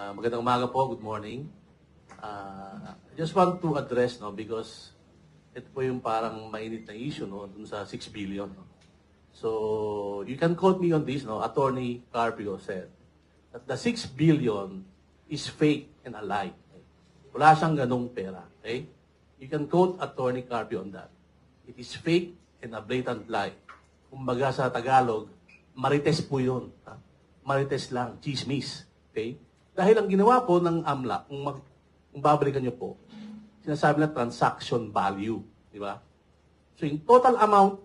Magandang umaga po, good morning. I just want to address, because ito po yung parang mainit na issue, dun sa 6 billion. So, you can quote me on this, Attorney Carpio said that the 6 billion is fake and a lie. Wala siyang ganong pera. Okay? You can quote Attorney Carpio on that. It is fake and a blatant lie. Kumbaga sa Tagalog, marites po yun. Marites lang, chismis. Okay? Dahil ang ginawa po ng AMLA, kung babalikan nyo po, sinasabi na transaction value. Di ba? So, yung total amount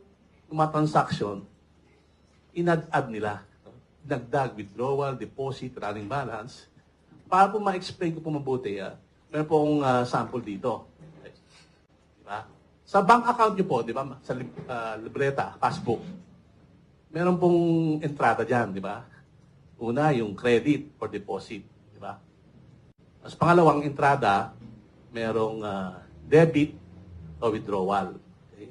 ng mga transaction, inad-add nila. Dagdag, withdrawal, deposit, running balance. Para po ma-explain ko po mabuti, meron pong sample dito. Di ba? Sa bank account nyo po, di ba? Sa libreta, passbook, meron pong entrada dyan, di ba? Una, yung credit or deposit. Diba? As pangalawang entrada, merong debit o withdrawal. Okay?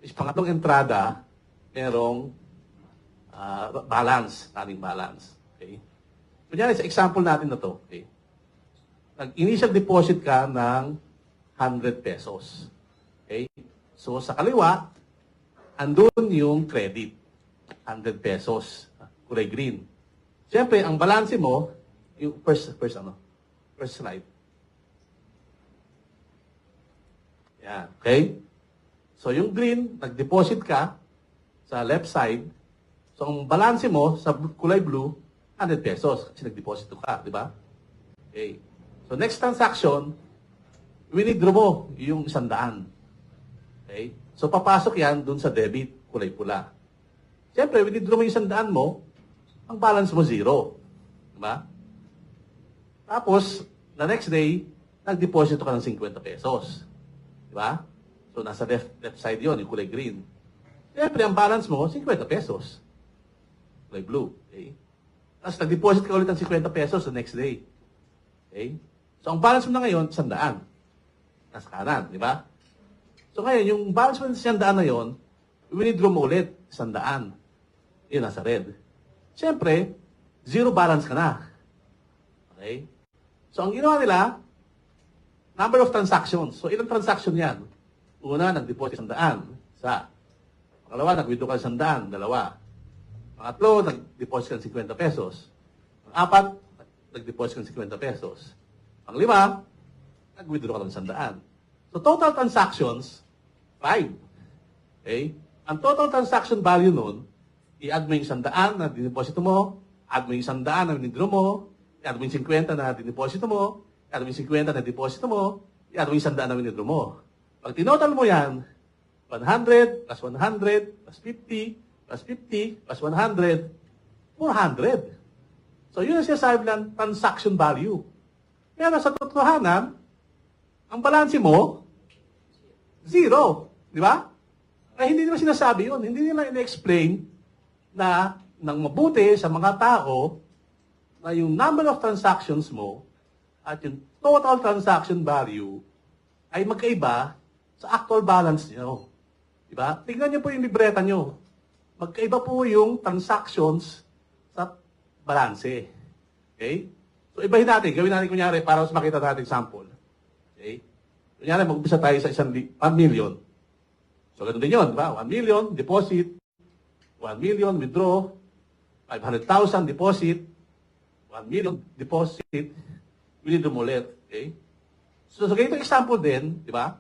As pangatlong entrada, merong balance, running balance. Okay? Kunyari, sa example natin na to, okay? Nag-initial deposit ka ng 100 pesos. Okay? So, sa kaliwa, andun yung credit. 100 pesos. Kulay green. Siyempre, ang balance mo, yung first slide. Yan, okay? So, yung green, nag-deposit ka sa left side. So, ang balance mo sa kulay blue, 100 pesos. Kasi nag-deposit ka, di ba? Okay. So, next transaction, winidraw mo yung 100. Okay? So, papasok yan dun sa debit, kulay pula. Siyempre, winidraw mo yung 100 mo, ang balance mo 0. Di ba? Tapos, the next day, nag-deposit ka ng 50 pesos. Di ba? So, nasa left side yon, yung kulay green. Siyempre, ang balance mo, 50 pesos. Kulay blue. Okay? Tapos, nag-deposit ka ulit ng 50 pesos the next day. Okay? So, ang balance mo na ngayon, 100. Nasa kanan, di ba? So, ngayon, yung balance mo ng 100 na yon, winidraw mo ulit, 100. Yun, nasa red. Siyempre, 0 balance ka na. Okay? So, ang ginawa nila, number of transactions. So, ilang transaction yan? Una, nag-deposit 100. Isa. Pangalawa, nag-withdraw ka 100. Dalawa. Pangatlo, nag-deposit ka ng 50 pesos. Pang-apat, nag-deposit ka ng 50 pesos. Pang-lima, nag-withdraw ka ng 100. So, total transactions, 5. Okay? Ang total transaction value nun, i-add mo yung 100 na dineposito mo, add mo yung 100 na withdraw mo, i-add mo yung 50 na dineposito mo, i-add mo yung 50 na deposito mo, i-add mo yung 100 na withdraw mo. Pag tinotal mo yan, 100 plus 100 plus 50 plus 50 plus 100, 400. So, yun ang sinasabi ng transaction value. Pero sa totohanan, ang balanse mo, 0. Di ba? Ay, hindi nila sinasabi yun. Hindi nila in-explain na nang mabuti sa mga tao na yung number of transactions mo at yung total transaction value ay magkaiba sa actual balance nyo. Diba? Tingnan nyo po yung libreta nyo. Magkaiba po yung transactions sa balanse. Okay? So, ibahin natin. Gawin natin kunyari para mas makita natin sample. Okay? Kunyari, mag-umpisa tayo sa 1 million. So, ganun din yun. Diba? 1 million, deposit. 1 million, withdraw. 500,000, deposit. 1 million, deposit. Withdraw mo ulit. Okay? So, sa ganitong example din, di ba?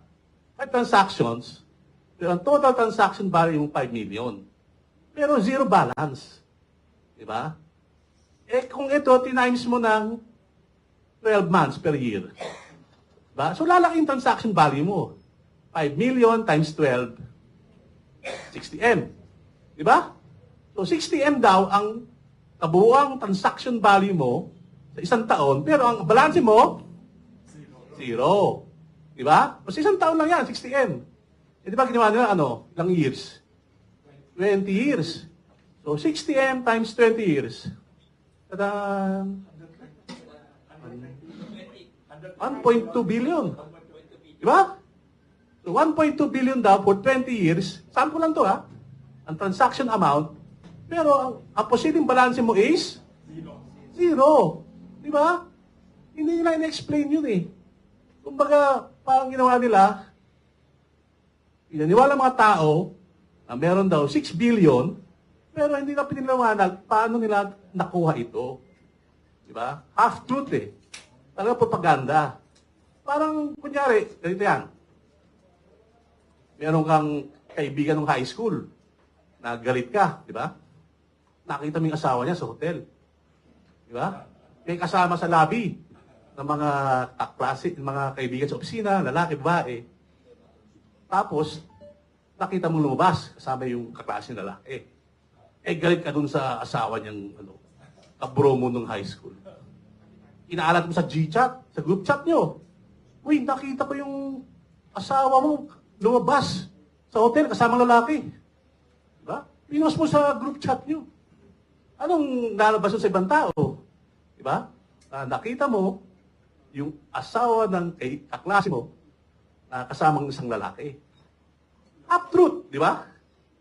5 transactions. Pero ang total transaction value yung 5 million. Pero 0 balance. Di ba? Eh, kung ito, tinimes mo ng 12 months per year. Diba? So, lalaki yung transaction value mo. 5 million times 12, 60M. Di ba? So, 60M daw ang kabuuang transaction value mo sa isang taon, pero ang balance mo, 0. Di ba? Kasi isang taon lang yan, 60M. Eh, di ba ginawa nila, ilang years? 20 years. So, 60M times 20 years. Tada! 1.2 billion. Di ba? So, 1.2 billion daw for 20 years. Sample lang to, ang transaction amount. Pero ang posibleng balance mo is 0. Di ba? Hindi nila in-explain yun eh. Kumbaga, parang ginawa nila, inaniwala mga tao na meron daw 6 billion, pero hindi na piniliwanag paano nila nakuha ito. Di ba? Half-truth eh. Talaga propaganda. Parang, kunyari, ganito yan. Meron kang kaibigan ng high school na galit ka, di ba? Nakita mo yung asawa niya sa hotel. Di ba? May kasama sa lobby ng mga klase, ng mga kaibigan sa opisina, lalaki, babae. Tapos, nakita mo lumabas kasama yung kaklase ng lalaki. Eh, galit ka dun sa asawa niyang, kabro mo nung high school. Inaalat mo sa G-chat, sa group chat niyo. Uy, nakita ko yung asawa mo lumabas sa hotel kasama ng lalaki. Diba? Pinost mo sa group chat niyo. Anong lalabas sa ibang tao? Diba? Nakita mo yung asawa ng kaklase mo na kasamang isang lalaki. Half-truth, di ba?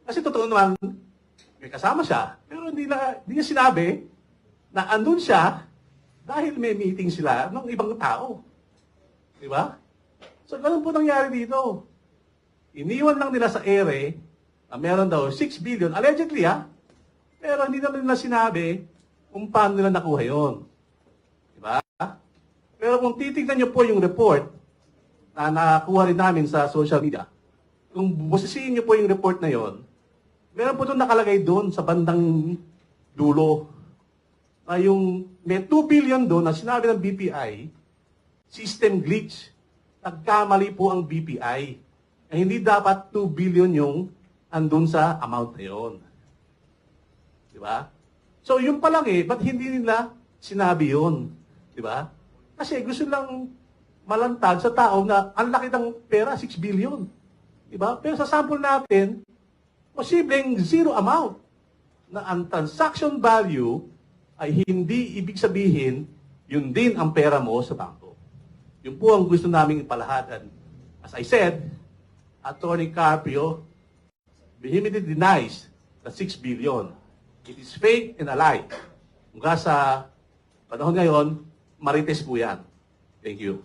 Kasi totoo naman, may kasama siya, pero hindi niya sinabi na andun siya dahil may meeting sila ng ibang tao. Di ba? So, ganun po nangyari dito. Iniwan lang nila sa ere na meron daw 6 billion, allegedly pero hindi naman nila sinabi kung paano nila nakuha yun. Di ba? Pero kung titignan niyo po yung report na nakuha rin namin sa social media, kung busisiin niyo po yung report na yon, meron po doon nakalagay doon sa bandang dulo na yung may 2 billion doon na sinabi ng BPI, system glitch. Nagkamali po ang BPI. Eh, hindi dapat 2 billion yung andun sa amount na yon. Di ba? So, yun pa lang ba't hindi nila sinabi yun? Di ba? Kasi gusto lang malantag sa tao na ang laki ng pera, 6 billion. Di ba? Pero sa sample natin, posibleng zero amount na ang transaction value ay hindi ibig sabihin yun din ang pera mo sa bangko. Yun po ang gusto naming ipalahadan. As I said, Attorney Carpio vehemently denies the 6 billion. It is fake and a lie. Mula sa panahon ngayon, marites po yan. Thank you.